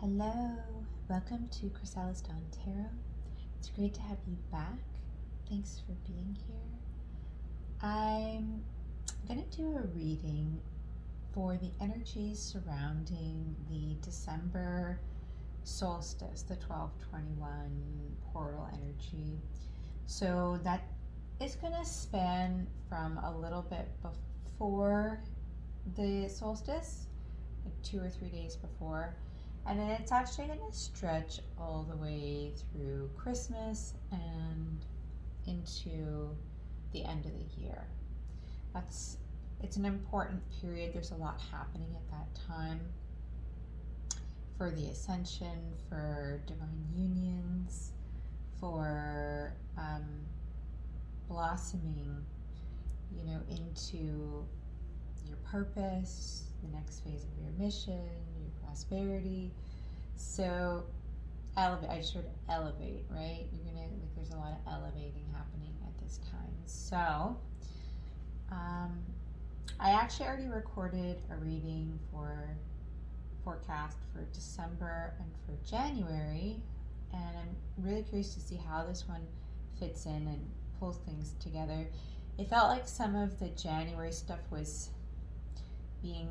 Hello, welcome to chrysalisdawntarot. It's great to have you back. Thanks for being here. I'm going to do a reading for the energies surrounding the December solstice, the 12/21 portal energy. So that is going to span from a little bit before the solstice, like 2 or 3 days before. And then it's actually going to stretch all the way through Christmas and into the end of the year. It's an important period. There's a lot happening at that time for the ascension, for divine unions, for blossoming, into your purpose, the next phase of your mission, your prosperity. So elevate, I just heard elevate, right? There's a lot of elevating happening at this time. So I actually already recorded a reading for forecast for December and for January, and I'm really curious to see how this one fits in and pulls things together. It felt like some of the January stuff was being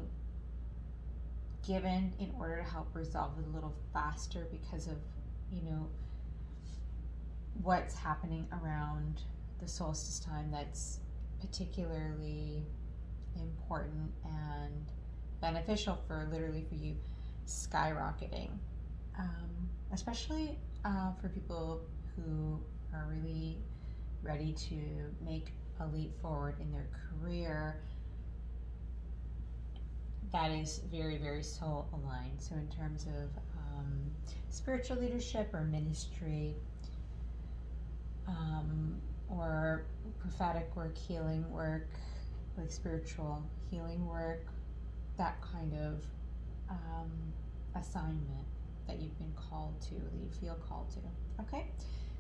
given in order to help resolve it a little faster because of what's happening around the solstice time that's particularly important and beneficial for you skyrocketing, especially for people who are really ready to make a leap forward in their career that is very, very soul aligned. So in terms of spiritual leadership or ministry, or prophetic work, healing work, like spiritual healing work, that kind of assignment that you've been called to, that you feel called to. Okay,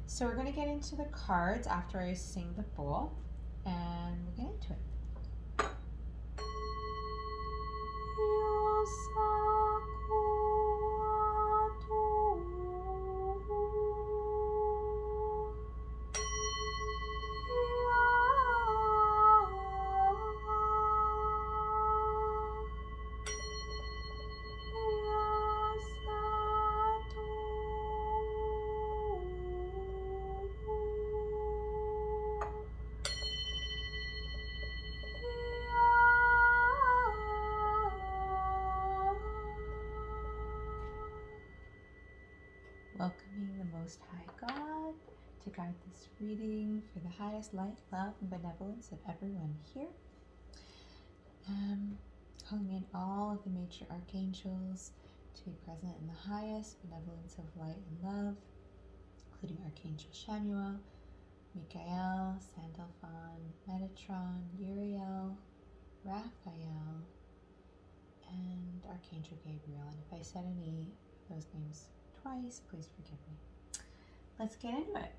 so we're going to get into the cards after I sing the bowl, and we'll get into it. Welcoming the Most High God to guide this reading for the highest light, love, and benevolence of everyone here. Calling in all of the major archangels to be present in the highest benevolence of light and love, including Archangel Shamuel, Michael, Sandalphon, Metatron, Uriel, Raphael, and Archangel Gabriel. And if I said any of those names twice, please forgive me. Let's get into it.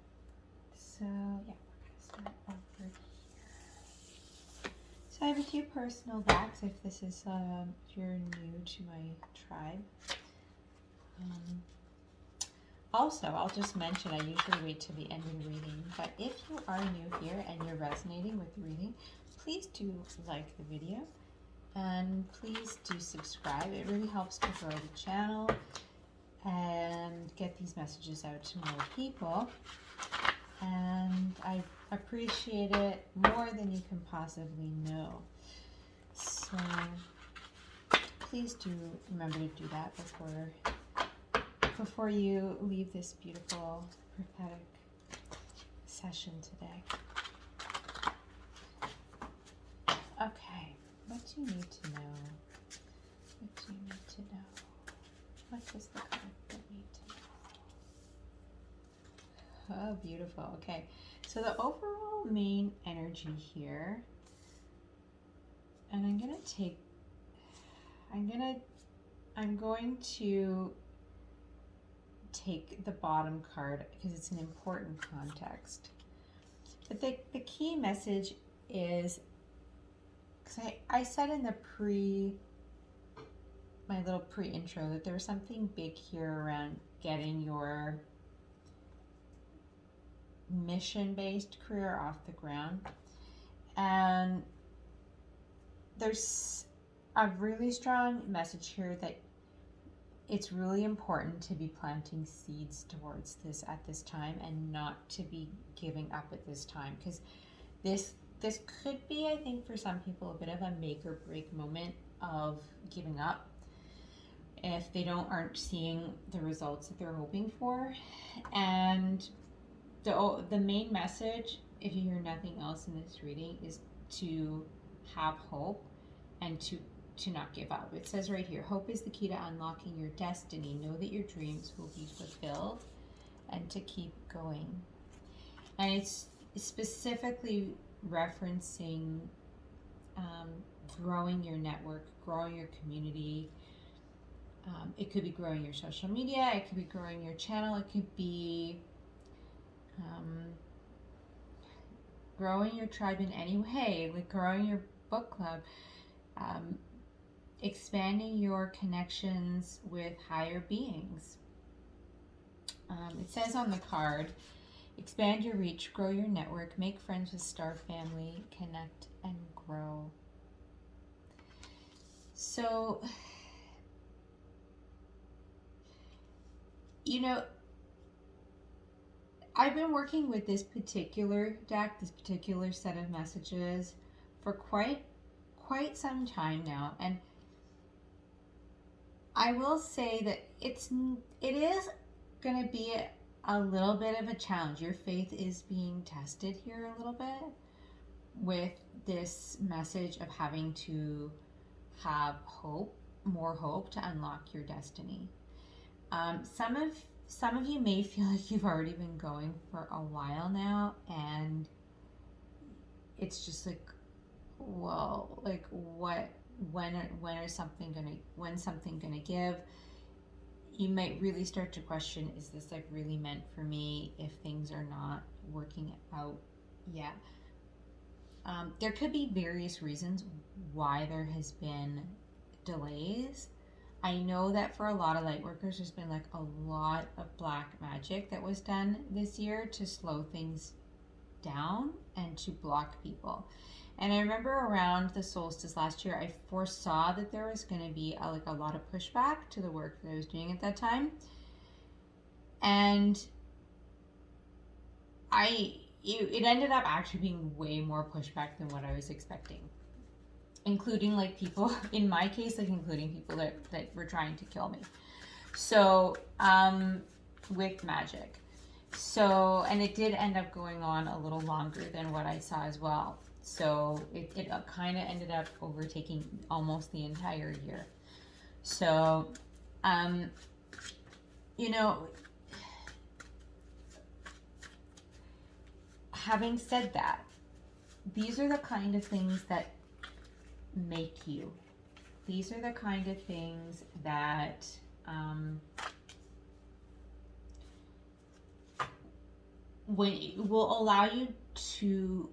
So yeah, we're going to start over here. So I have a few personal decks if this is if you're new to my tribe. Also, I'll just mention I usually wait till the end of the reading, but if you are new here and you're resonating with the reading, please do like the video and please do subscribe. It really helps to grow the channel and get these messages out to more people, and I appreciate it more than you can possibly know. So please do remember to do that before you leave this beautiful prophetic session today. Okay, what do you need to know? What do you need to know? What does the card need to know? Oh, beautiful. Okay, so the overall main energy here, and I'm going to take the bottom card because it's an important context. But the key message is, because I said in the my little pre-intro that there was something big here around getting your mission-based career off the ground. And there's a really strong message here that it's really important to be planting seeds towards this at this time and not to be giving up at this time, because this could be, I think, for some people a bit of a make or break moment of giving up if they aren't seeing the results that they're hoping for. And the main message, if you hear nothing else in this reading, is to have hope and to not give up. It says right here, hope is the key to unlocking your destiny. Know that your dreams will be fulfilled and to keep going. And it's specifically referencing growing your network, growing your community. It could be growing your social media, it could be growing your channel, it could be growing your tribe in any way, like growing your book club, expanding your connections with higher beings. It says on the card, expand your reach, grow your network, make friends with star family, connect and grow. So, you know, I've been working with this particular deck, this particular set of messages for quite some time now, and I will say that it is going to be a little bit of a challenge. Your faith is being tested here a little bit with this message of having to have hope, more hope to unlock your destiny. Some of you may feel like you've already been going for a while now, and it's just like, well, like when's something gonna give? You might really start to question, is this like really meant for me if things are not working out yet? There could be various reasons why there has been delays. I know that for a lot of light workers, there's been like a lot of black magic that was done this year to slow things down and to block people. And I remember around the solstice last year, I foresaw that there was going to be a lot of pushback to the work that I was doing at that time. And it ended up actually being way more pushback than what I was expecting. Including like people, in my case, like including people that were trying to kill me. So, with magic. So, and it did end up going on a little longer than what I saw as well. So it kind of ended up overtaking almost the entire year. So, you know, having said that, these are the kind of things that make you. These are the kind of things that will allow you to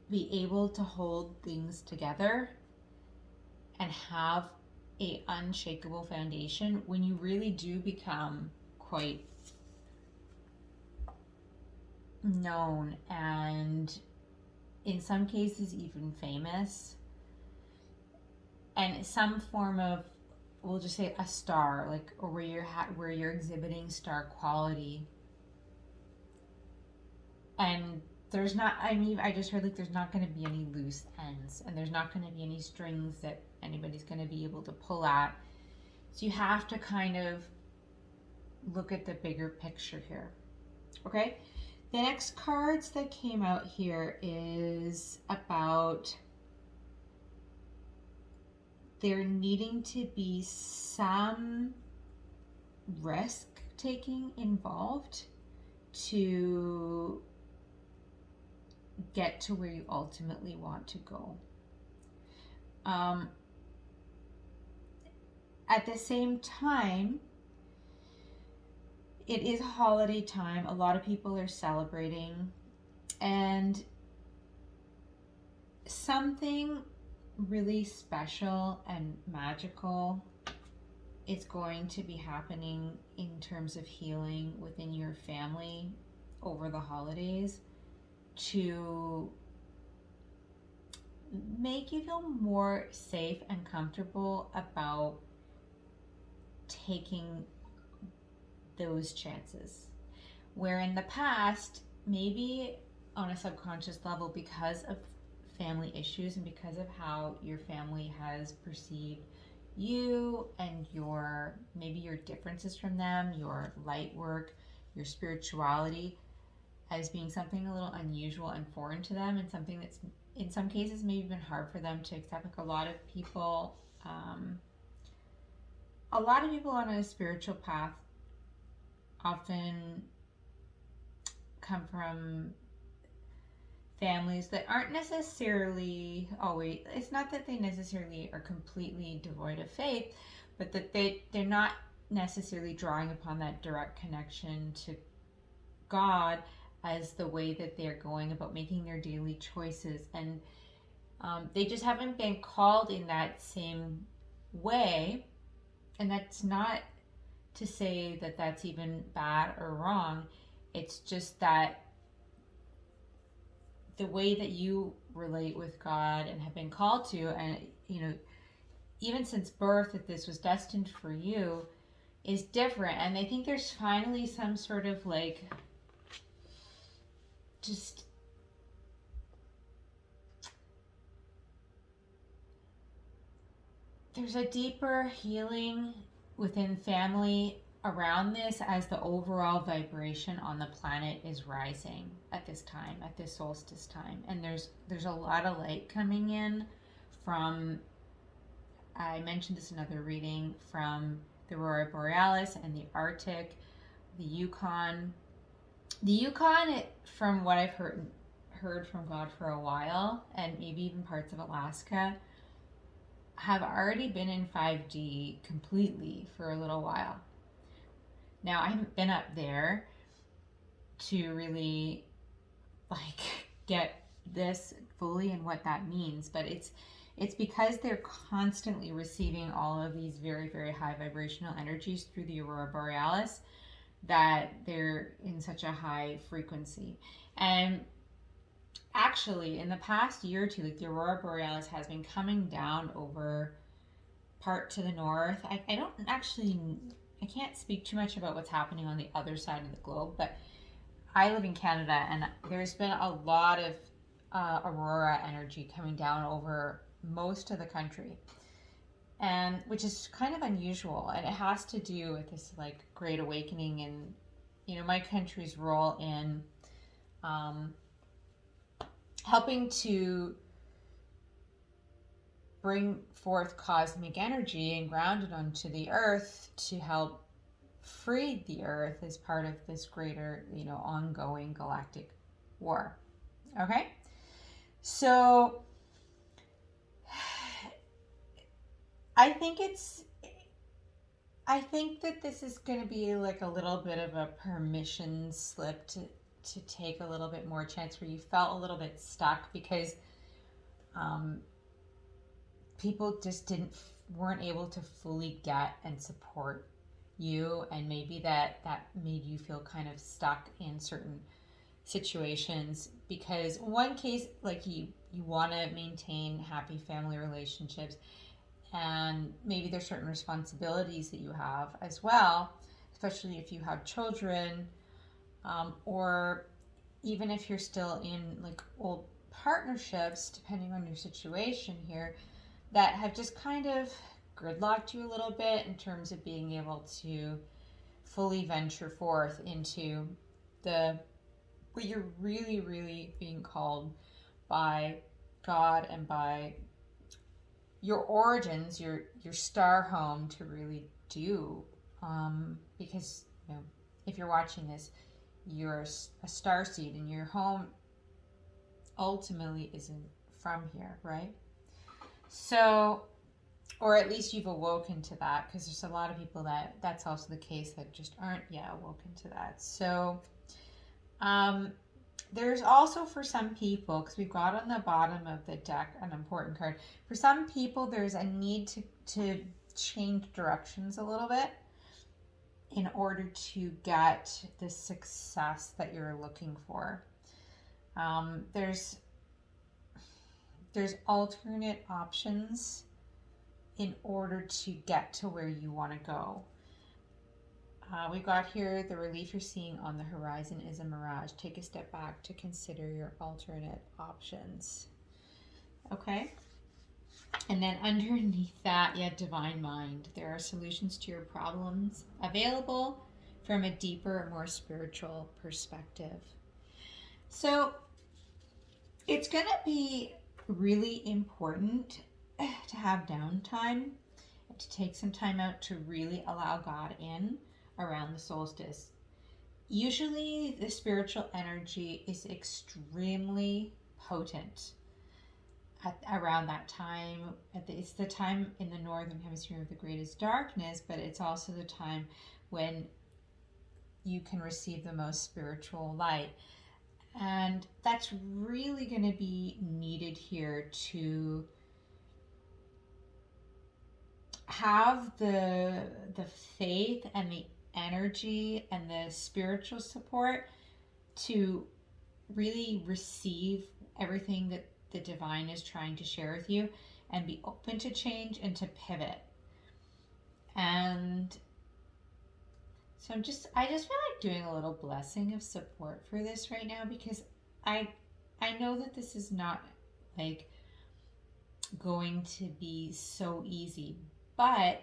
be able to hold things together and have a unshakable foundation when you really do become quite known and in some cases even famous, and some form of, we'll just say, a star, like, or where you're exhibiting star quality. And there's not, I mean, I just heard like there's not going to be any loose ends, and there's not going to be any strings that anybody's going to be able to pull at. So you have to kind of look at the bigger picture here. Okay? The next cards that came out here is about there needing to be some risk taking involved to get to where you ultimately want to go. At the same time, it is holiday time. A lot of people are celebrating, and something really special and magical is going to be happening in terms of healing within your family over the holidays to make you feel more safe and comfortable about taking those chances. Where in the past, maybe on a subconscious level, because of family issues and because of how your family has perceived you and maybe your differences from them, your light work, your spirituality, as being something a little unusual and foreign to them, and something that's in some cases maybe been hard for them to accept. Like a lot of people on a spiritual path often come from families that aren't necessarily always, it's not that they necessarily are completely devoid of faith, but that they're not necessarily drawing upon that direct connection to God as the way that they're going about making their daily choices. And they just haven't been called in that same way. And that's not to say that that's even bad or wrong. It's just that the way that you relate with God and have been called to, and even since birth, that this was destined for you, is different. And I think there's finally some sort of just there's a deeper healing within family around this, as the overall vibration on the planet is rising at this time, at this solstice time. And there's a lot of light coming in from, I mentioned this in another reading, from the Aurora Borealis and the Arctic, the Yukon. The Yukon, from what I've heard from God for a while, and maybe even parts of Alaska, have already been in 5D completely for a little while. Now, I haven't been up there to really get this fully and what that means, but it's because they're constantly receiving all of these very, very high vibrational energies through the Aurora Borealis that they're in such a high frequency. And actually, in the past year or two, the Aurora Borealis has been coming down over part to the north. I can't speak too much about what's happening on the other side of the globe, but I live in Canada, and there's been a lot of aurora energy coming down over most of the country, and which is kind of unusual, and it has to do with this great awakening and my country's role in helping to bring forth cosmic energy and ground it onto the earth to help free the earth as part of this greater, ongoing galactic war. Okay? So I think that this is going to be a little bit of a permission slip to take a little bit more chance, where you felt a little bit stuck because people just weren't able to fully get and support you, and maybe that made you feel kind of stuck in certain situations. Because one case, you want to maintain happy family relationships, and maybe there's certain responsibilities that you have as well, especially if you have children, or even if you're still in old partnerships, depending on your situation here, that have just kind of gridlocked you a little bit in terms of being able to fully venture forth into what you're really, really being called by God and by your origins, your star home, to really do. Because if you're watching this, you're a star seed, and your home ultimately isn't from here, right? So, or at least you've awoken to that, because there's a lot of people that's also the case, that just aren't yet awoken to that. So there's also, for some people, because we've got on the bottom of the deck an important card, for some people there's a need to change directions a little bit in order to get the success that you're looking for. There's alternate options in order to get to where you want to go. We got here, the relief you're seeing on the horizon is a mirage. Take a step back to consider your alternate options. Okay? And then underneath that, divine mind. There are solutions to your problems available from a deeper, more spiritual perspective. So it's going to be really important to have downtime, to take some time out to really allow God in around the solstice. Usually the spiritual energy is extremely potent around that time. It's the time in the northern hemisphere of the greatest darkness, but it's also the time when you can receive the most spiritual light. And that's really going to be needed here to have the faith and the energy and the spiritual support to really receive everything that the divine is trying to share with you, and be open to change and to pivot. And so I just feel like doing a little blessing of support for this right now, because I know that this is not like going to be so easy, but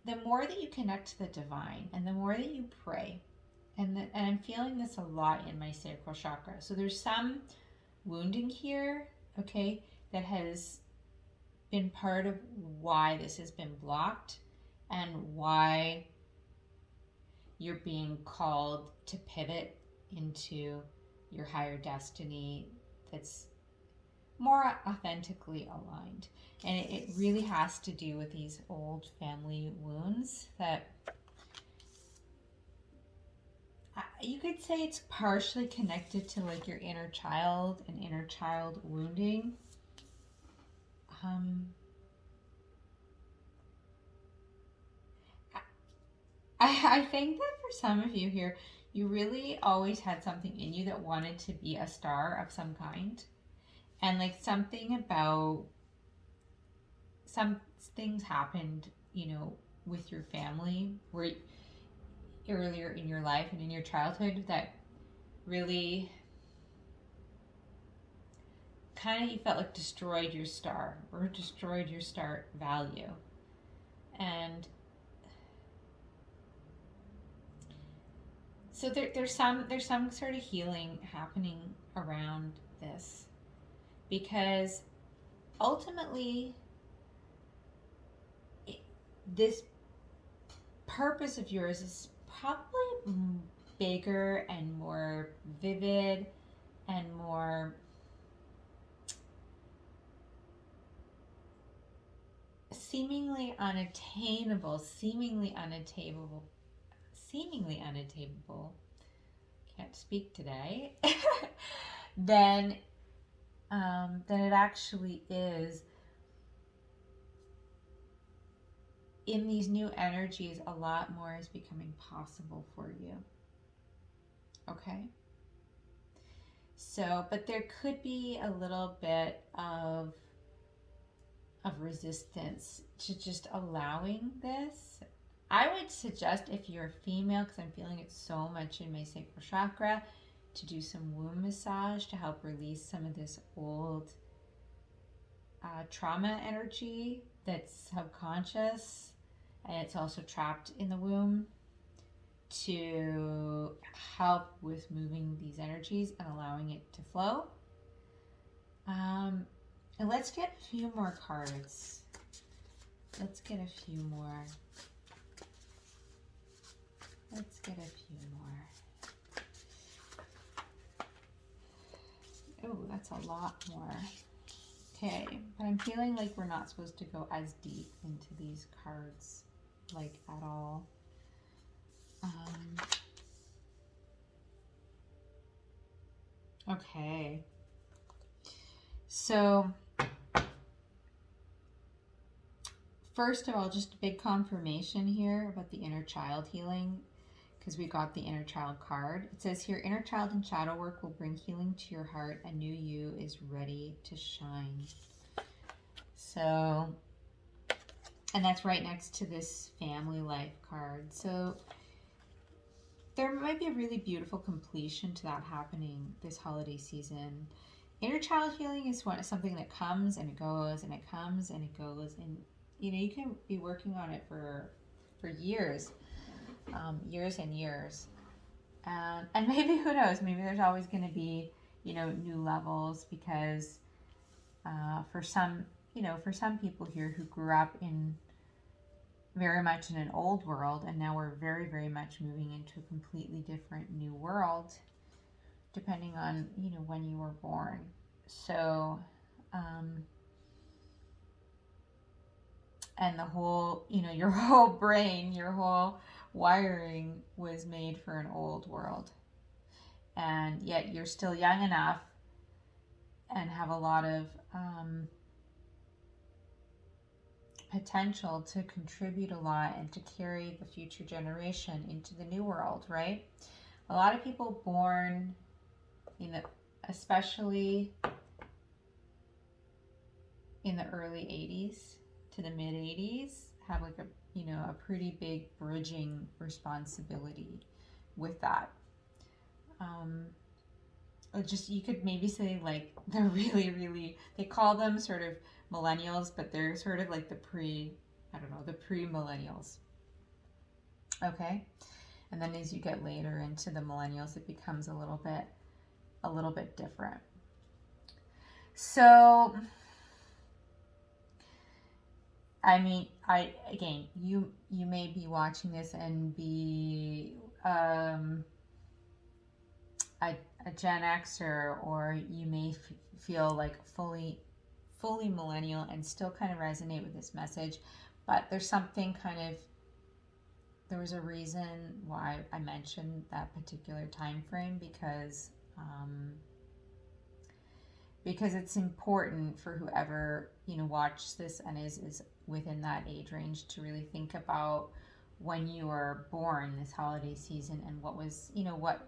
the more that you connect to the divine and the more that you pray, and I'm feeling this a lot in my sacral chakra. So there's some wounding here, okay, that has been part of why this has been blocked and why you're being called to pivot into your higher destiny that's more authentically aligned. And it really has to do with these old family wounds that you could say it's partially connected to like your inner child and inner child wounding. I think that for some of you here, you really always had something in you that wanted to be a star of some kind. And like something about some things happened, with your family where earlier in your life and in your childhood that really kind of you felt like destroyed your star or destroyed your star value. And so there's some sort of healing happening around this, because ultimately this purpose of yours is probably bigger and more vivid and more seemingly unattainable, can't speak today, than it actually is. In these new energies, a lot more is becoming possible for you. Okay? So, but there could be a little bit of resistance to just allowing this. I would suggest, if you're a female, because I'm feeling it so much in my sacral chakra, to do some womb massage to help release some of this old trauma energy that's subconscious, and it's also trapped in the womb, to help with moving these energies and allowing it to flow. And let's get a few more cards. Let's get a few more. Oh, that's a lot more. Okay, but I'm feeling like we're not supposed to go as deep into these cards, like, at all. Okay. So first of all, just a big confirmation here about the inner child healing, because we got the inner child card. It says here, inner child and shadow work will bring healing to your heart. A new you is ready to shine. So, and that's right next to this family life card. So there might be a really beautiful completion to that happening this holiday season. Inner child healing is something that comes and it goes and it comes and it goes, and you know, you can be working on it for years, years and years, and maybe, who knows, maybe there's always going to be, you know, new levels, because for some, you know, for some people here who grew up in very much in an old world, and now we're very, very much moving into a completely different new world, depending on, you know, when you were born. So, and the whole, you know, your whole brain, your whole wiring was made for an old world. And yet you're still young enough and have a lot of potential to contribute a lot and to carry the future generation into the new world, right? A lot of people born in the, especially in the early 80s to the mid 80s, have like a, you know, a pretty big bridging responsibility with that. Just, you could maybe say like they're really, they call them sort of millennials, but they're sort of like the pre-millennials. Okay. And then as you get later into the millennials, it becomes a little bit different. So, I mean, you may be watching this and be a Gen Xer, or you may feel like fully millennial and still kind of resonate with this message, but there's something there was a reason why I mentioned that particular time frame, because it's important for whoever, you know, watches this and is within that age range to really think about when you were born this holiday season, and what was, you know, what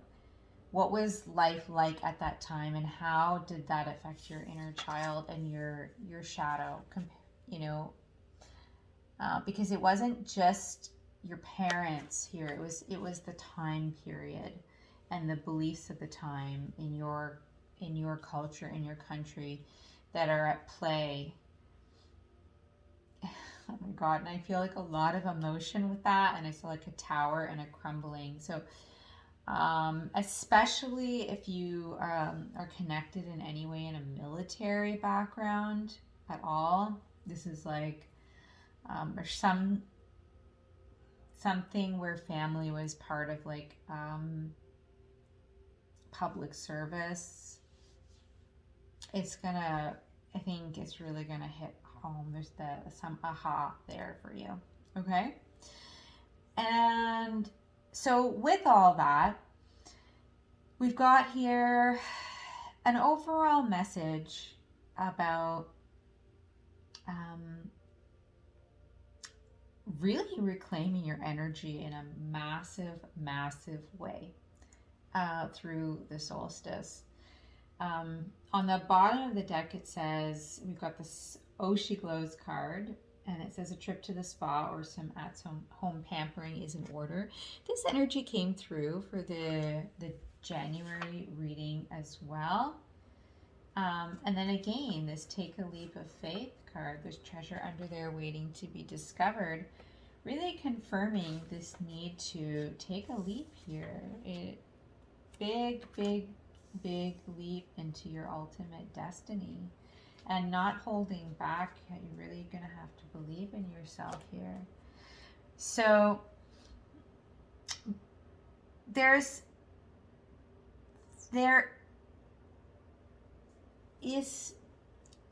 was life like at that time, and how did that affect your inner child and your shadow, you know, because it wasn't just your parents here, it was the time period and the beliefs of the time in your culture, in your country, that are at play. Oh my God, and I feel like a lot of emotion with that, and I feel like a tower and a crumbling. So especially if you are connected in any way in a military background at all, this is like, or something where family was part of like public service. It's gonna, I think it's really gonna hit home. There's some aha there for you. Okay. And so with all that, we've got here an overall message about really reclaiming your energy in a massive, massive way through the solstice. On the bottom of the deck, it says, we've got this Oh She Glows card, and it says a trip to the spa or some at-home pampering is in order. This energy came through for the January reading as well. And then again, this Take a Leap of Faith card, there's treasure under there waiting to be discovered, really confirming this need to take a leap here. Big leap into your ultimate destiny, and not holding back. You're really going to have to believe in yourself here. So there is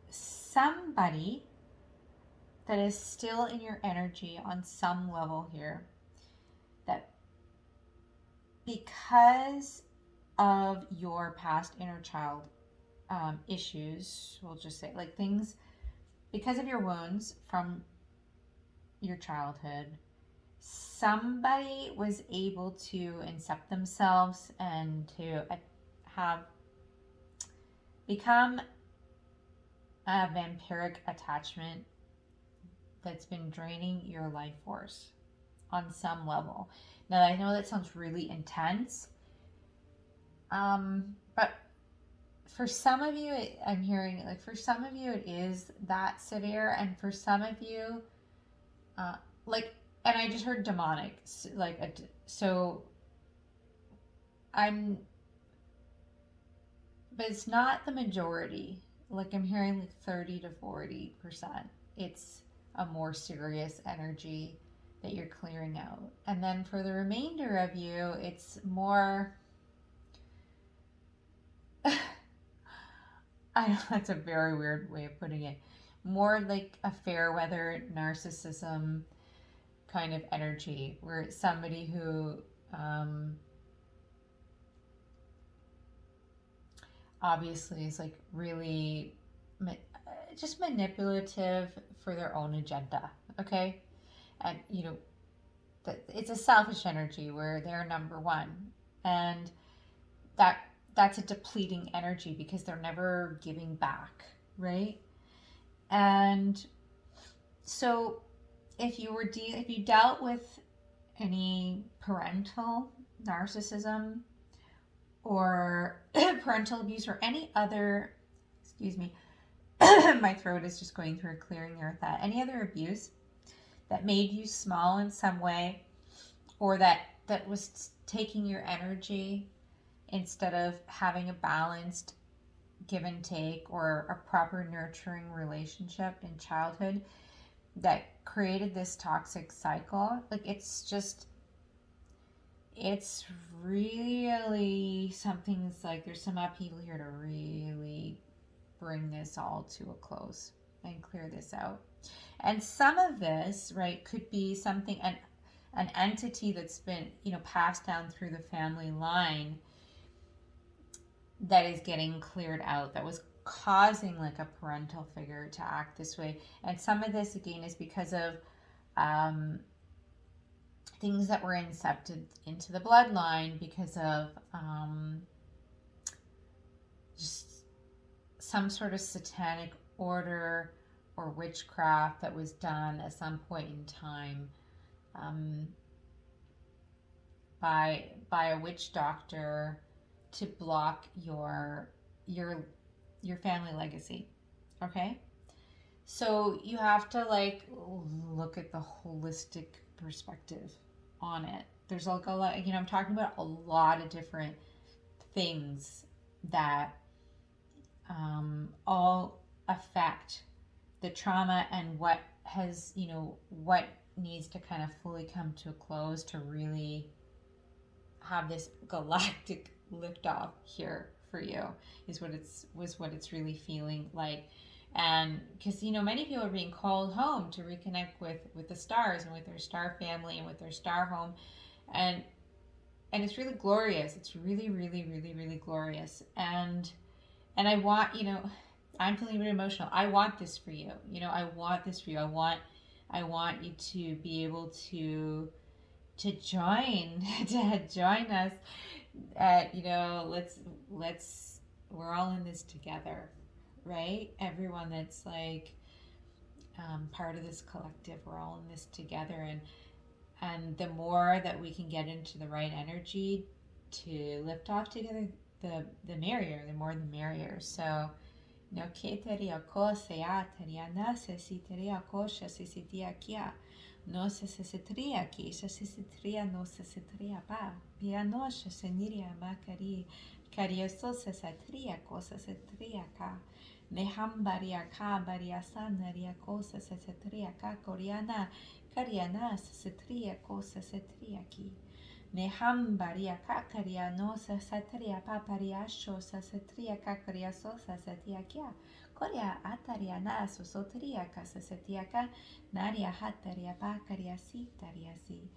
somebody that is still in your energy on some level here, that because of your past inner child issues, we'll just say, like things, because of your wounds from your childhood, somebody was able to incept themselves and to have become a vampiric attachment that's been draining your life force on some level. Now, I know that sounds really intense, but for some of you, I'm hearing like for some of you, it is that severe, and for some of you, like, and I just heard demonic, like, so I'm, but it's not the majority. Like, I'm hearing like 30 to 40%. It's a more serious energy that you're clearing out. And then for the remainder of you, it's more, I know that's a very weird way of putting it, more like a fair weather narcissism kind of energy, where it's somebody who obviously is like really just manipulative for their own agenda, okay? And you know, it's a selfish energy where they're number one, and that's a depleting energy because they're never giving back, right? And so if you dealt with any parental narcissism or parental abuse or any other, excuse me, my throat is just going through a clearing there with that, any other abuse that made you small in some way, or that was taking your energy instead of having a balanced give and take or a proper nurturing relationship in childhood, that created this toxic cycle. Like, it's really something. It's like there's some upheaval here to really bring this all to a close and clear this out. And some of this, right, could be something, an entity that's been, passed down through the family line that is getting cleared out, that was causing like a parental figure to act this way. And some of this again is because of things that were incepted into the bloodline because of just some sort of satanic order or witchcraft that was done at some point in time by a witch doctor to block your family legacy. Okay, so you have to like look at the holistic perspective on it. There's like a lot, I'm talking about a lot of different things that all affect the trauma and what has, what needs to kind of fully come to a close to really have this galactic liftoff here for you, is what it's really feeling like. And because many people are being called home to reconnect with the stars and with their star family and with their star home, and it's really glorious. It's really, really, really, really glorious. And I want, I'm feeling a bit emotional. I want this for you. I want this for you. I want you to be able to join to join us at, let's we're all in this together, right? Everyone that's like part of this collective, we're all in this together, and the more that we can get into the right energy to lift off together, the merrier. The more the merrier. So no keteria kosea teria nasa si teria kosha si sitia kia no se tria ki se tria no se tria pa pia no se niria makari karia so se tria cosa se tria ka nehambaria ka baria sanaria cosa se tria ka koreana kariana se tria cosa se tria ki nehambaria kakaria no se satria paparia sho se tria kakaria so se tia kia korea ataria na so sotria ka se tia ka naria hataria pakaria sitaria si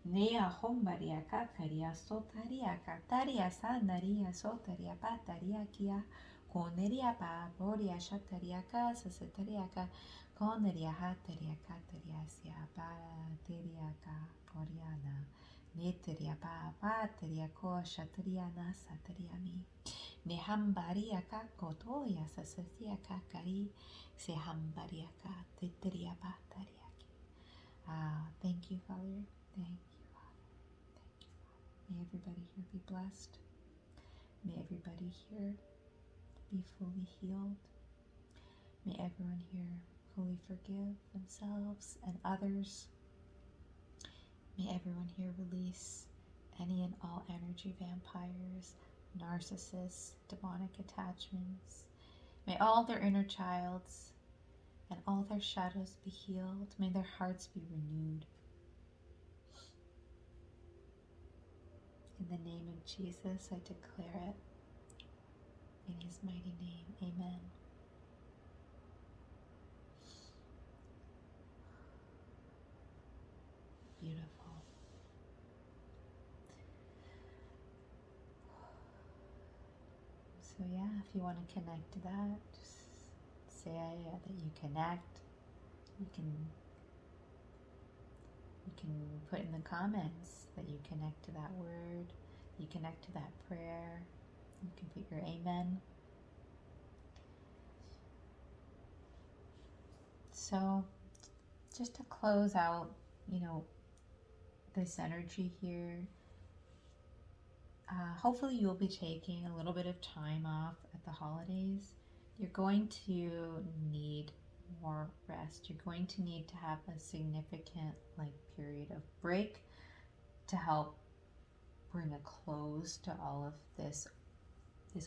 nea hombaria kakaria sotaria kataria sanaria sotaria pataria kia koneria pa boria shataria ka se tria ka Koneria hateria kateria sia para teria ka koriana. Neteria ba bateria ko shatriana satriami. Nehambaria ka kotoya sasasia kakari. Sehambaria ka teteria batariaki. Thank you, Father. Thank you, Father. Thank you, Father. May everybody here be blessed. May everybody here be fully healed. May everyone here fully forgive themselves and others. May everyone here release any and all energy vampires, narcissists, demonic attachments. May all their inner childs and all their shadows be healed. May their hearts be renewed. In the name of Jesus, I declare it. In his mighty name, amen. Beautiful. So yeah, if you want to connect to that, just say that you connect. You can put in the comments that you connect to that word, you connect to that prayer. You can put your amen. So just to close out, this energy here, hopefully you'll be taking a little bit of time off at the holidays. You're going to need more rest. You're going to need to have a significant period of break to help bring a close to all of this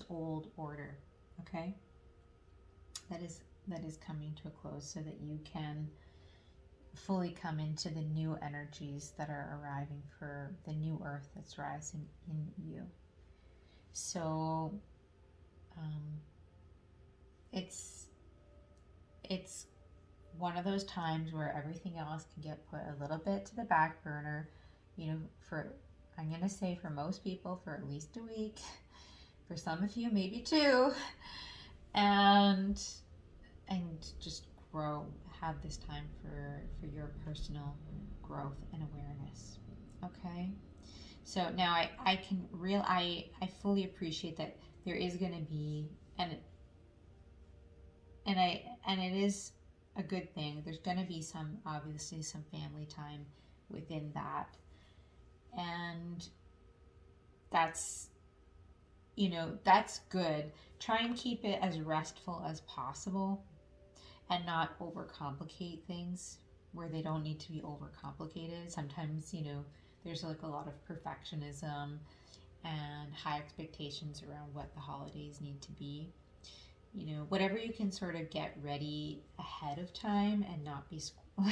old order, okay? That is coming to a close so that you can fully come into the new energies that are arriving for the new earth that's rising in you. So it's one of those times where everything else can get put a little bit to the back burner, I'm going to say for most people for at least a week, for some of you maybe 2, and just grow, have this time for your personal growth and awareness. Okay, so now I fully appreciate that there is going to be, and it is a good thing, there's going to be obviously some family time within that, and that's good. Try and keep it as restful as possible and not overcomplicate things where they don't need to be overcomplicated. Sometimes, there's a lot of perfectionism and high expectations around what the holidays need to be. Whatever you can sort of get ready ahead of time and not be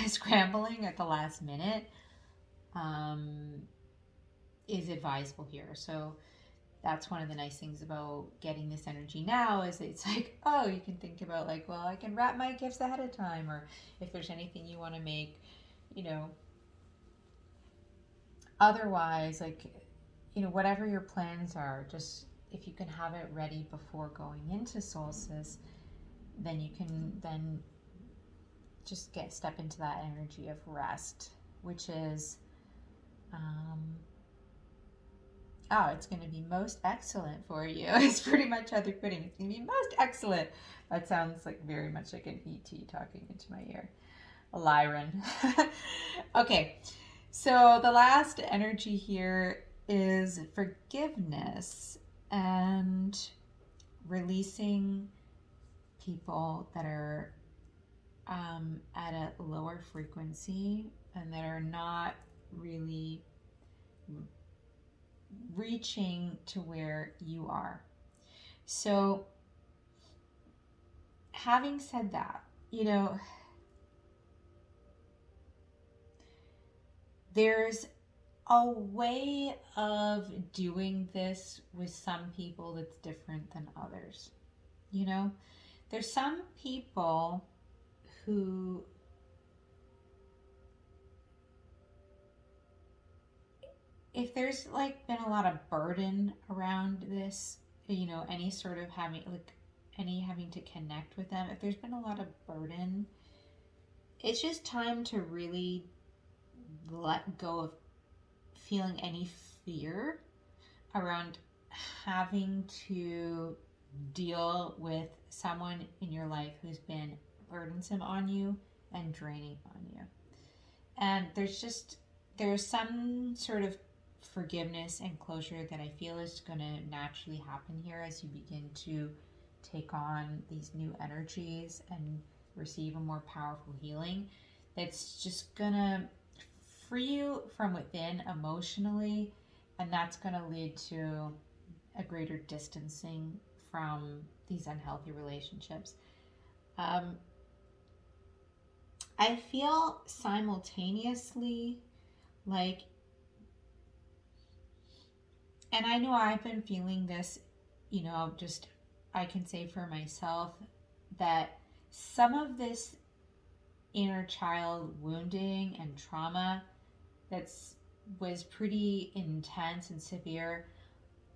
scrambling at the last minute is advisable here. So that's one of the nice things about getting this energy now, is it's you can think about well, I can wrap my gifts ahead of time, or if there's anything you want to make, otherwise, whatever your plans are, just if you can have it ready before going into solstice, then you can just step into that energy of rest, which is it's going to be most excellent for you. It's pretty much how they're putting it. It's going to be most excellent. That sounds very much like an ET talking into my ear. A Lyran. Okay, so the last energy here is forgiveness and releasing people that are at a lower frequency and that are not really reaching to where you are. So having said that, there's a way of doing this with some people that's different than others. There's some people who if there's been a lot of burden around this, any sort of having to connect with them, if there's been a lot of burden, it's just time to really let go of feeling any fear around having to deal with someone in your life who's been burdensome on you and draining on you. And there's some sort of forgiveness and closure that I feel is going to naturally happen here as you begin to take on these new energies and receive a more powerful healing that's just going to free you from within emotionally, and that's going to lead to a greater distancing from these unhealthy relationships. I feel simultaneously like, and I know I've been feeling this, just I can say for myself that some of this inner child wounding and trauma was pretty intense and severe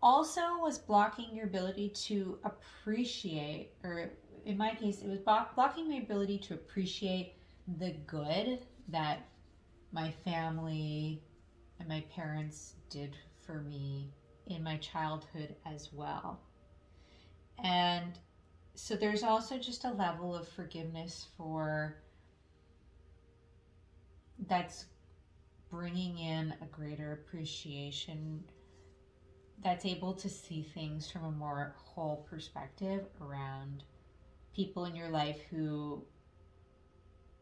also was blocking your ability to appreciate, or in my case, it was blocking my ability to appreciate the good that my family and my parents did for me in my childhood as well. And so there's also just a level of forgiveness for that's bringing in a greater appreciation that's able to see things from a more whole perspective around people in your life who,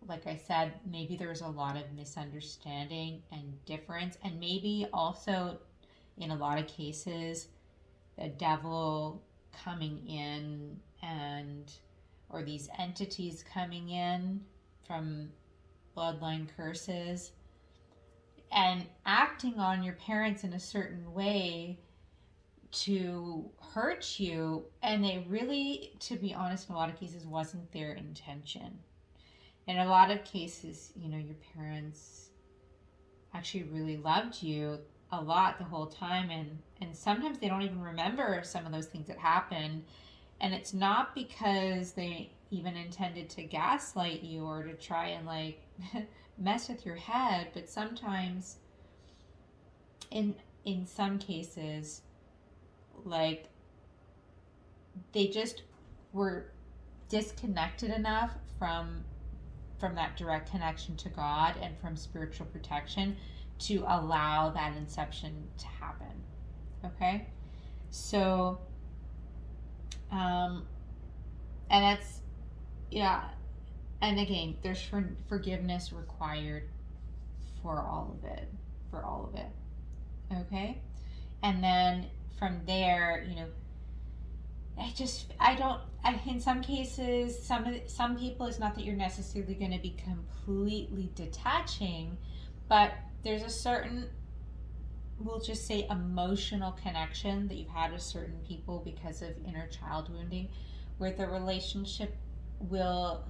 like I said, maybe there's a lot of misunderstanding and difference, and maybe also in a lot of cases the devil coming in or these entities coming in from bloodline curses and acting on your parents in a certain way to hurt you, and they really, to be honest, in a lot of cases wasn't their intention. In a lot of cases, your parents actually really loved you a lot the whole time, and sometimes they don't even remember some of those things that happened, and it's not because they even intended to gaslight you or to try and mess with your head, but sometimes in some cases, they just were disconnected enough from that direct connection to God and from spiritual protection to allow that inception to happen. Okay? So, and that's, yeah. And again, there's forgiveness required for all of it. Okay? And then from there, in some cases, some people, it's not that you're necessarily going to be completely detaching, but there's a certain, we'll just say, emotional connection that you've had with certain people because of inner child wounding, where the relationship will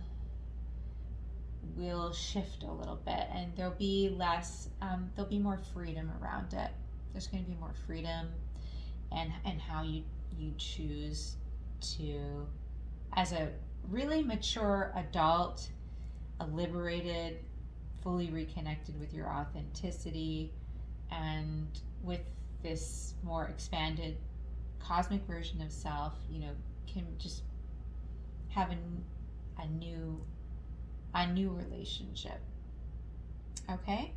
shift a little bit, and there'll be more freedom around it. There's going to be more freedom and how you choose to, as a really mature adult, a liberated, fully reconnected with your authenticity, and with this more expanded cosmic version of self, can just have a new relationship. Okay?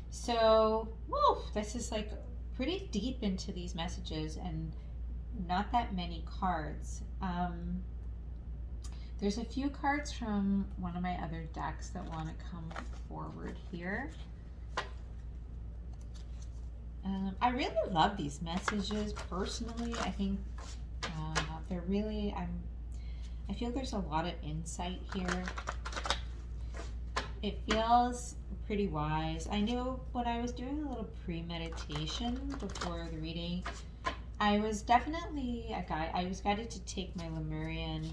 So, this is pretty deep into these messages and not that many cards. There's a few cards from one of my other decks that want to come forward here. I really love these messages personally. I think they're really, I feel there's a lot of insight here. It feels pretty wise. I knew when I was doing a little pre-meditation before the reading, I was definitely I was guided to take my Lemurian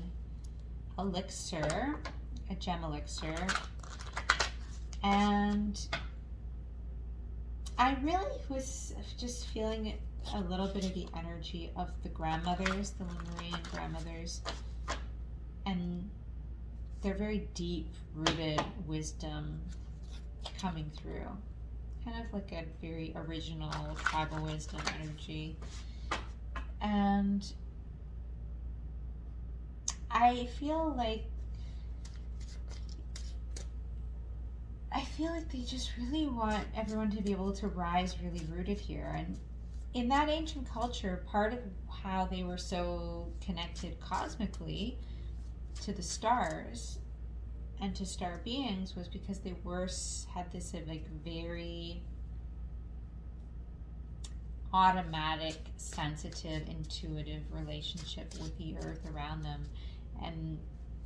elixir, a gem elixir, and I really was just feeling a little bit of the energy of the grandmothers, the Lemurian grandmothers, and they're very deep-rooted wisdom coming through. Kind of like a very original tribal wisdom energy. And I feel like they just really want everyone to be able to rise really rooted here. And in that ancient culture, part of how they were so connected cosmically to the stars and to star beings was because they had this like very automatic, sensitive, intuitive relationship with the earth around them, and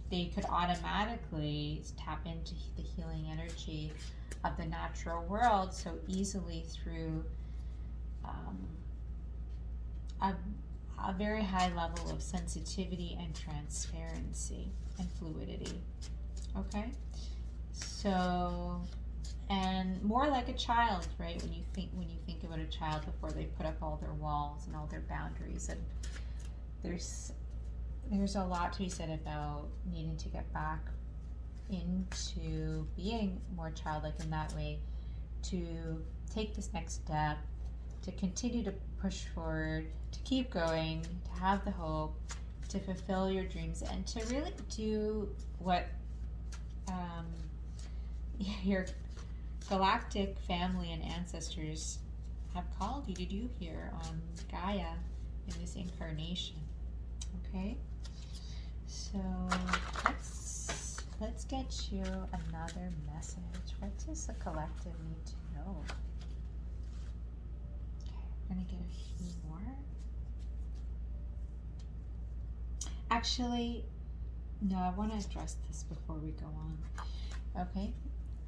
they could automatically tap into the healing energy of the natural world so easily through a very high level of sensitivity and transparency and fluidity. Okay, so, and more like a child, right? When you think about a child before they put up all their walls and all their boundaries, and there's a lot to be said about needing to get back into being more childlike in that way, to take this next step, to continue to push forward, to keep going, to have the hope, to fulfill your dreams, and to really do what your galactic family and ancestors have called you to do here on Gaia in this incarnation. Okay, so let's get you another message. What does the collective need to know? Okay, we're gonna get a few more. Actually, no, I want to address this before we go on. Okay,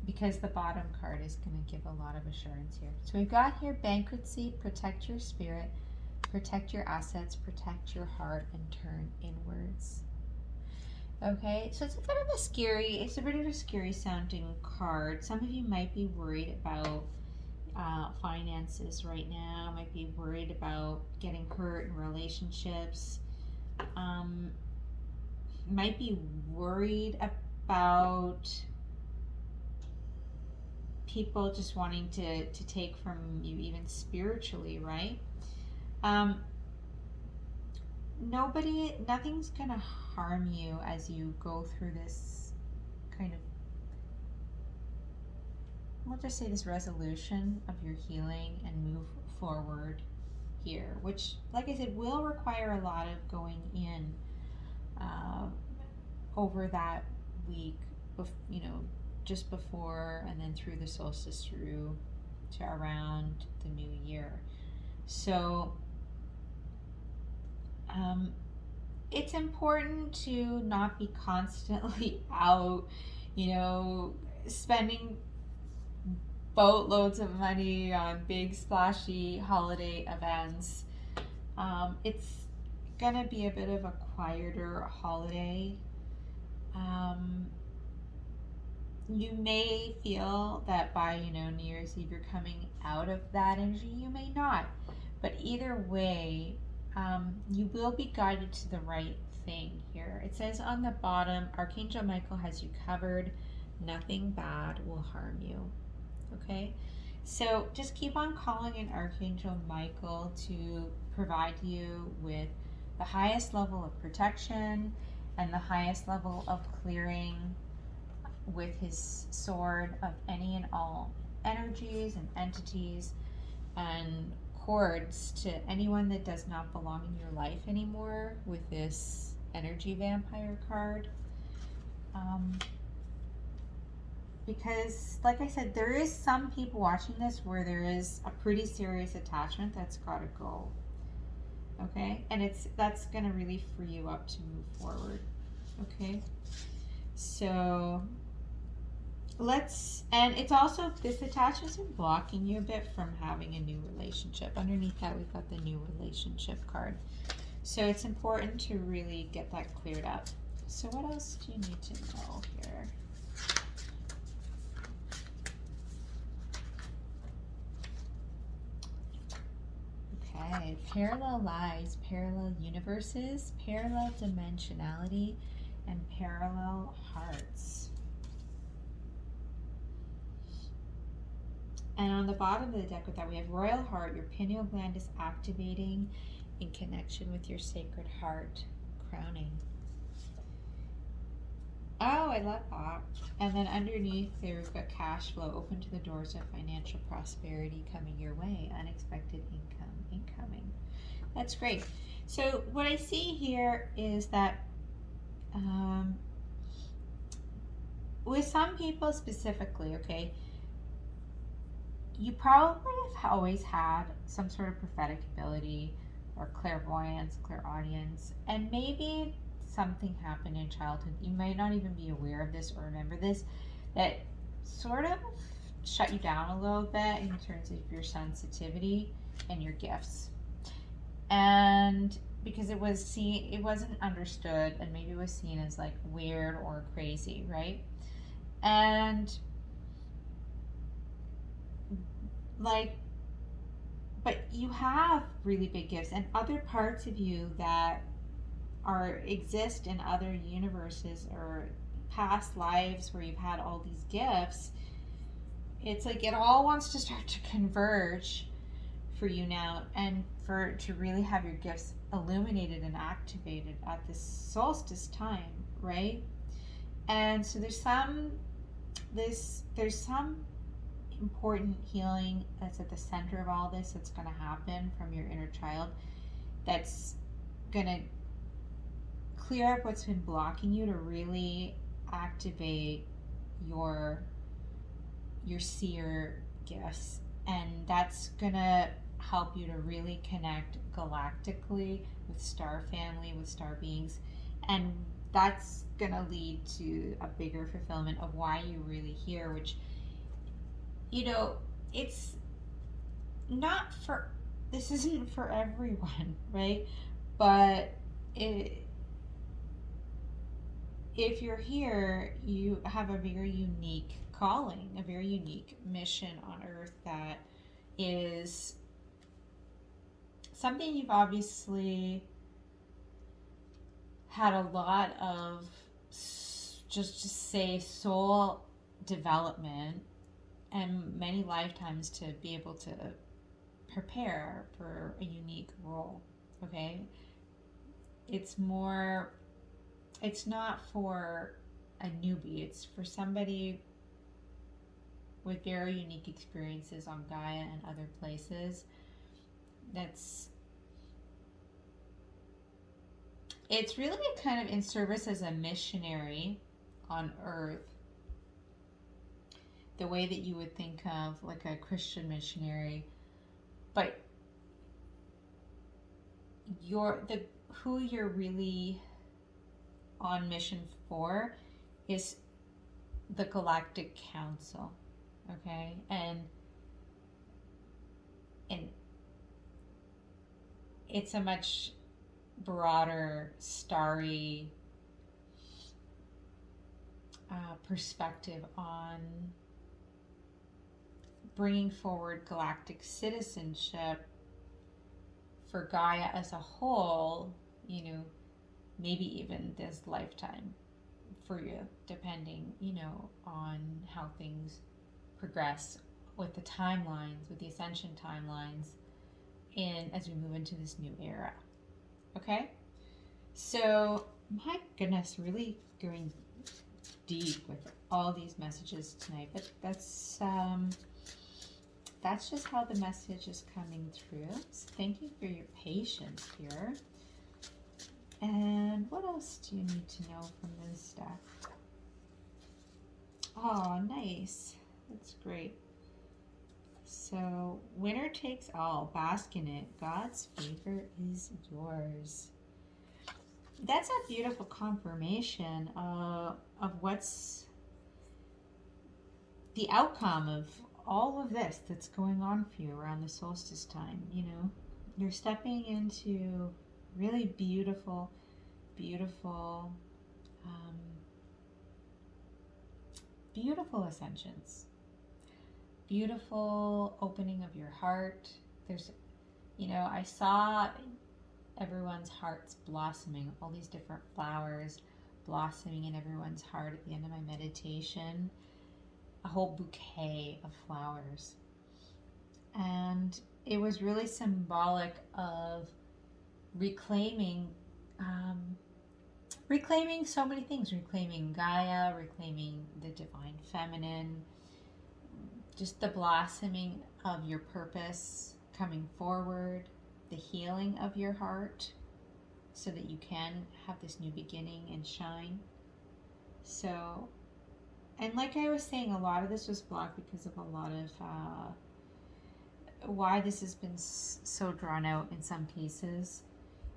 because the bottom card is going to give a lot of assurance here. So we've got here bankruptcy, protect your spirit, protect your assets, protect your heart, and turn inwards. Okay, so it's a bit of a scary sounding card. Some of you might be worried about finances right now, might be worried about getting hurt in relationships, might be worried about people just wanting to take from you even spiritually, right? Nothing's gonna harm you as you go through this kind of, we'll just say this resolution of your healing and move forward here, which, like I said, will require a lot of going in over that week, just before and then through the solstice through to around the new year. So it's important to not be constantly out, spending boatloads of money on big splashy holiday events. It's gonna be a bit of a quieter holiday. You may feel that by New Year's Eve you're coming out of that energy. You may not, but either way, you will be guided to the right thing here. It says on the bottom, Archangel Michael has you covered. Nothing bad will harm you. Okay, so just keep on calling in Archangel Michael to provide you with the highest level of protection and the highest level of clearing with his sword of any and all energies and entities and cords to anyone that does not belong in your life anymore with this energy vampire card. Because, like I said, there is some people watching this where there is a pretty serious attachment that's got to go. Okay, and that's going to really free you up to move forward. Okay, so and it's also, this attachment's been blocking you a bit from having a new relationship. Underneath that, we've got the new relationship card. So it's important to really get that cleared up. So what else do you need to know here? Okay, parallel lives, parallel universes, parallel dimensionality, and parallel hearts. And on the bottom of the deck with that, we have Royal Heart. Your pineal gland is activating in connection with your sacred heart, crowning. Oh, I love that. And then underneath there, we've got cash flow, open to the doors of financial prosperity coming your way, unexpected income incoming. That's great. So what I see here is that with some people specifically, okay, you probably have always had some sort of prophetic ability or clairvoyance, clairaudience, and maybe something happened in childhood. You might not even be aware of this or remember this, that sort of shut you down a little bit in terms of your sensitivity and your gifts. And because it wasn't understood, and maybe it was seen as like weird or crazy, right? And like, but you have really big gifts and other parts of you that exist in other universes or past lives where you've had all these gifts. It's like it all wants to start to converge for you now, and to really have your gifts illuminated and activated at this solstice time, right? And so there's some important healing that's at the center of all this that's going to happen from your inner child, that's going to clear up what's been blocking you to really activate your seer gifts. And that's going to help you to really connect galactically with star family, with star beings. And that's going to lead to a bigger fulfillment of why you're really here, which, you know, it's not for, this isn't for everyone, right? But if you're here, you have a very unique calling, a very unique mission on earth that is something you've obviously had a lot of, just say, soul development and many lifetimes to be able to prepare for a unique role, okay? It's not for a newbie, it's for somebody with very unique experiences on Gaia and other places. It's really kind of in service as a missionary on earth, the way that you would think of like a Christian missionary, but who you're really on mission for is the Galactic Council, okay? And it's a much broader, starry perspective on bringing forward galactic citizenship for Gaia as a whole, you know, maybe even this lifetime for you, depending, you know, on how things progress with the timelines, with the ascension timelines, as we move into this new era. Okay? So, my goodness, really going deep with all these messages tonight, but that's just how the message is coming through. So thank you for your patience here. And what else do you need to know from this deck? Oh, nice. That's great. So, winner takes all. Bask in it. God's favor is yours. That's a beautiful confirmation of what's the outcome of all of this that's going on for you around the solstice time. You know, you're stepping into really beautiful, beautiful, beautiful ascensions. Beautiful opening of your heart. There's, you know, I saw everyone's hearts blossoming, all these different flowers blossoming in everyone's heart at the end of my meditation, a whole bouquet of flowers. And it was really symbolic of reclaiming so many things, reclaiming Gaia, reclaiming the divine feminine, just the blossoming of your purpose coming forward, the healing of your heart so that you can have this new beginning and shine. So, and like I was saying, a lot of this was blocked because of a lot of why this has been so drawn out in some cases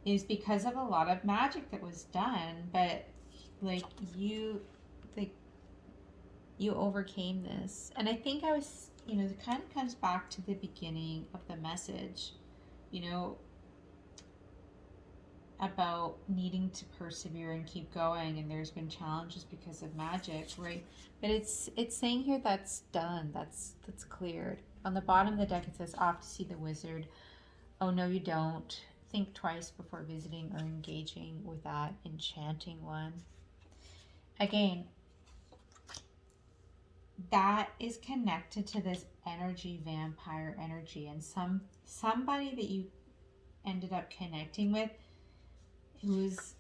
is because of a lot of magic that was done, but you overcame this. And I think I was, it kind of comes back to the beginning of the message, about needing to persevere and keep going, and there's been challenges because of magic, right? But it's saying here that's done, that's cleared. On the bottom of the deck it says, off to see the wizard. Oh no, you don't. Think twice before visiting or engaging with that enchanting one. Again, that is connected to this energy, vampire energy, and somebody that you ended up connecting with who's,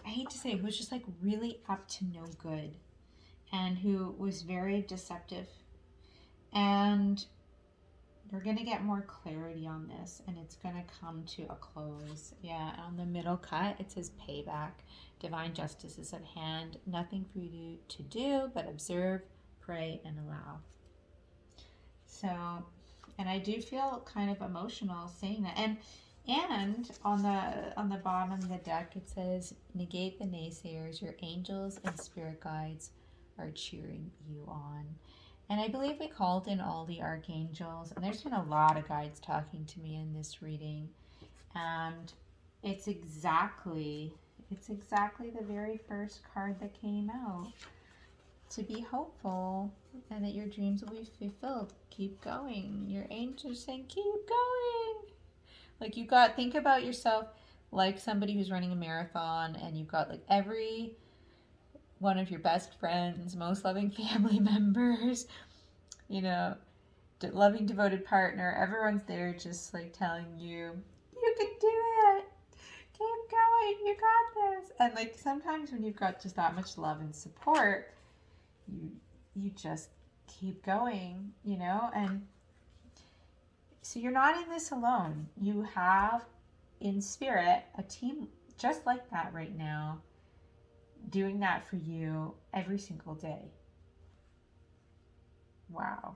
I hate to say it, who's just like really up to no good and who was very deceptive. And we're going to get more clarity on this, and it's going to come to a close. Yeah, on the middle cut, it says payback. Divine justice is at hand. Nothing for you to do but observe, pray, and allow. So, and I do feel kind of emotional saying that. And on the bottom of the deck, it says, negate the naysayers. Your angels and spirit guides are cheering you on. And I believe we called in all the archangels, and there's been a lot of guides talking to me in this reading. And it's exactly the very first card that came out. To be hopeful and that your dreams will be fulfilled. Keep going. Your angels are saying, keep going. Like think about yourself like somebody who's running a marathon, and you've got like every one of your best friends, most loving family members, loving devoted partner, everyone's there just like telling you, you can do it, keep going, you got this. And like sometimes when you've got just that much love and support, you just keep going, and so you're not in this alone. You have in spirit a team just like that right now, doing that for you every single day. Wow.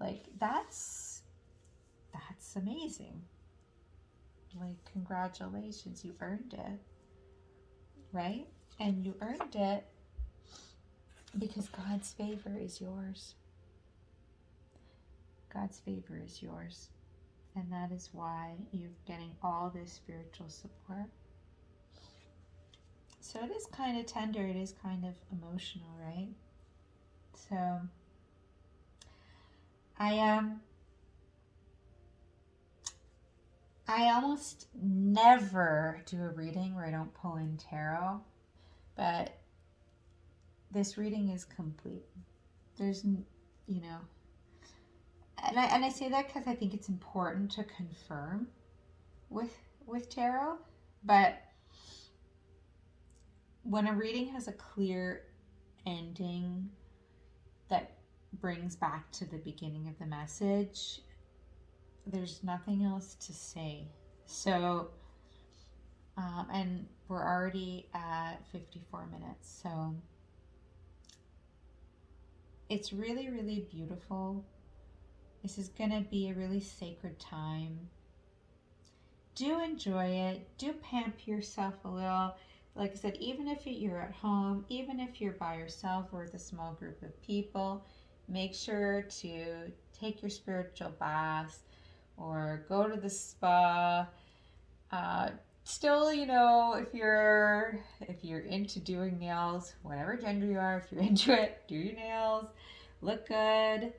Like that's amazing. Like, congratulations, you earned it, right? And you earned it because God's favor is yours. God's favor is yours. And that is why you're getting all this spiritual support. So it is kind of tender, it is kind of emotional, right? So I almost never do a reading where I don't pull in tarot, but this reading is complete. There's, and I say that because I think it's important to confirm with tarot, but when a reading has a clear ending that brings back to the beginning of the message, there's nothing else to say. So, and we're already at 54 minutes, so it's really, really beautiful. This is going to be a really sacred time. Do enjoy it. Do pamper yourself a little. Like I said, even if you're at home, even if you're by yourself or with a small group of people, make sure to take your spiritual baths or go to the spa. Still, if you're into doing nails, whatever gender you are, if you're into it, do your nails, look good.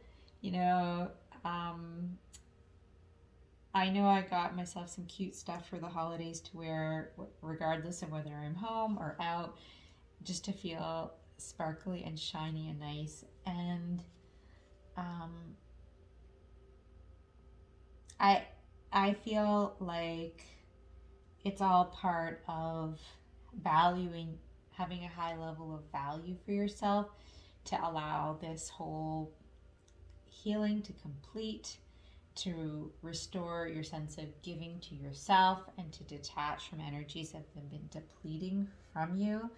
I know I got myself some cute stuff for the holidays to wear, regardless of whether I'm home or out, just to feel sparkly and shiny and nice. And um, I I feel like it's all part of valuing, having a high level of value for yourself to allow this whole healing to complete, to restore your sense of giving to yourself, and to detach from energies that have been depleting from you,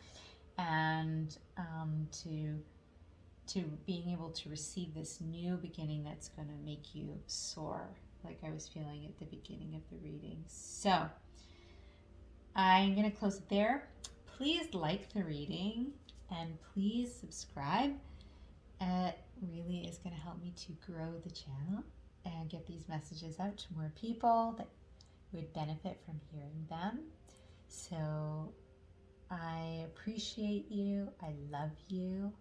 and to being able to receive this new beginning that's going to make you soar, like I was feeling at the beginning of the reading. So I'm going to close it there. Please like the reading and please subscribe. It really is going to help me to grow the channel and get these messages out to more people that would benefit from hearing them. So I appreciate you. I love you.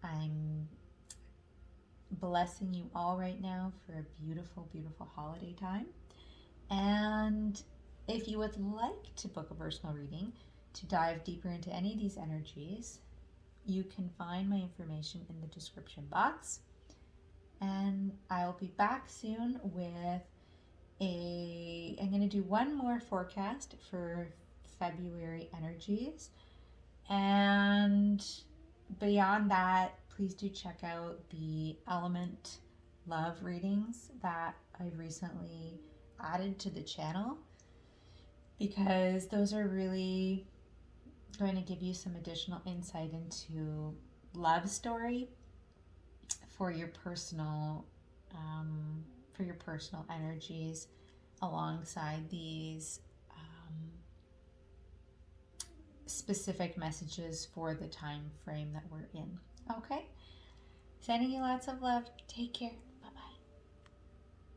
I'm blessing you all right now for a beautiful, beautiful holiday time. And if you would like to book a personal reading to dive deeper into any of these energies, you can find my information in the description box. And I'll be back soon with I'm going to do one more forecast for February energies. And beyond that, please do check out the element love readings that I've recently added to the channel, because those are really going to give you some additional insight into love story for your personal energies, alongside these specific messages for the time frame that we're in. Okay, sending you lots of love. Take care.